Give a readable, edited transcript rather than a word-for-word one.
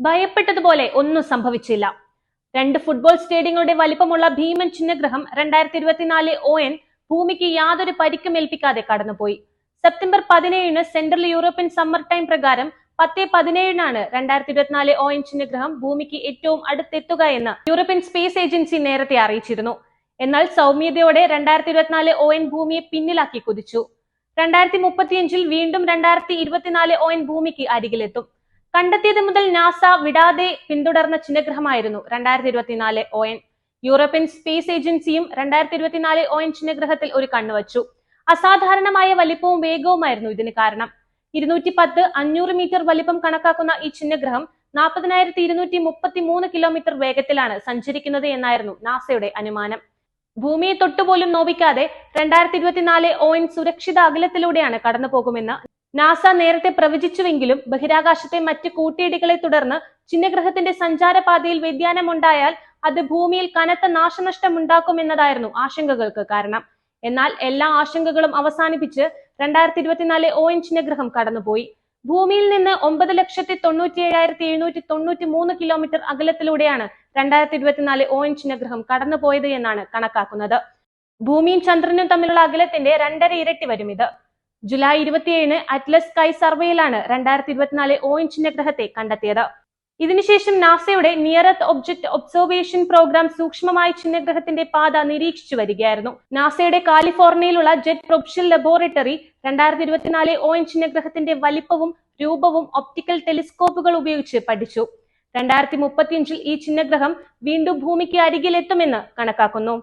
ഭയപ്പെട്ടതുപോലെ ഒന്നും സംഭവിച്ചില്ല. 2 ഫുട്ബോൾ സ്റ്റേഡിയങ്ങളുടെ വലിപ്പമുള്ള ഭീമൻ ചിഹ്നഗ്രഹം 2024 ON ഭൂമിക്ക് യാതൊരു പരിക്കും ഏൽപ്പിക്കാതെ കടന്നുപോയി. September 17 central European summer time പ്രകാരം 10-17 2024 ON ചിഹ്നഗ്രഹം ഭൂമിക്ക് ഏറ്റവും അടുത്തെത്തുക എന്ന് യൂറോപ്യൻ സ്പേസ് ഏജൻസി നേരത്തെ അറിയിച്ചിരുന്നു. എന്നാൽ സൗമ്യതയോടെ 2024 ON ഭൂമിയെ പിന്നിലാക്കി കുതിച്ചു. 2035 വീണ്ടും 2024 ON ഭൂമിക്ക് അരികിലെത്തും. കണ്ടെത്തിയത് മുതൽ നാസ വിടാതെ പിന്തുടർന്ന ചിഹ്നഗ്രഹമായിരുന്നു 2024 ON. യൂറോപ്യൻ സ്പേസ് ഏജൻസിയും 2024 ON ചിഹ്നഗ്രഹത്തിൽ ഒരു കണ്ണുവച്ചു. അസാധാരണമായ വലിപ്പവും വേഗവുമായിരുന്നു ഇതിന് കാരണം. 210-500 മീറ്റർ വലിപ്പം കണക്കാക്കുന്ന ഈ ചിഹ്നഗ്രഹം 40,233 കിലോമീറ്റർ വേഗത്തിലാണ് സഞ്ചരിക്കുന്നത് എന്നായിരുന്നു നാസയുടെ അനുമാനം. ഭൂമിയെ തൊട്ടുപോലും നോവിക്കാതെ 2024 ON സുരക്ഷിത അകലത്തിലൂടെയാണ് കടന്നു പോകുമെന്ന് നാസ നേരത്തെ പ്രവചിച്ചുവെങ്കിലും ബഹിരാകാശത്തെ മറ്റ് കൂട്ടിയിടികളെ തുടർന്ന് ചിഹ്നഗ്രഹത്തിന്റെ സഞ്ചാരപാതയിൽ വ്യതിയാനമുണ്ടായാൽ അത് ഭൂമിയിൽ കനത്ത നാശനഷ്ടമുണ്ടാക്കുമെന്നതായിരുന്നു ആശങ്കകൾക്ക് കാരണം. എന്നാൽ എല്ലാ ആശങ്കകളും അവസാനിപ്പിച്ച് 2024 ON ചിഹ്നഗ്രഹം കടന്നുപോയി. ഭൂമിയിൽ നിന്ന് 9,97,793 കിലോമീറ്റർ അകലത്തിലൂടെയാണ് 2024 ON ചിഹ്നഗ്രഹം കടന്നുപോയത് എന്നാണ് കണക്കാക്കുന്നത്. ഭൂമിയും ചന്ദ്രനും തമ്മിലുള്ള അകലത്തിന്റെ 2.5 ഇരട്ടി വരും ഇത്. ജൂലൈ 27 അറ്റ്ലസ് സ്കൈ സർവേയിലാണ് 2024 ON ചിഹ്നഗ്രഹത്തെ കണ്ടെത്തിയത്. ഇതിനുശേഷം നാസയുടെ near earth object observation program സൂക്ഷ്മമായ ചിഹ്നഗ്രഹത്തിന്റെ പാത നിരീക്ഷിച്ചു വരികയായിരുന്നു. നാസയുടെ കാലിഫോർണിയയിലുള്ള ജെറ്റ് പ്രൊപൽഷൻ ലബോറട്ടറി 2024 ON ചിഹ്നഗ്രഹത്തിന്റെ വലിപ്പവും രൂപവും ഒപ്റ്റിക്കൽ ടെലിസ്കോപ്പുകൾ ഉപയോഗിച്ച് പഠിച്ചു. 2035 ഈ ചിഹ്നഗ്രഹം വീണ്ടും ഭൂമിക്ക് അരികിലെത്തുമെന്ന് കണക്കാക്കുന്നു.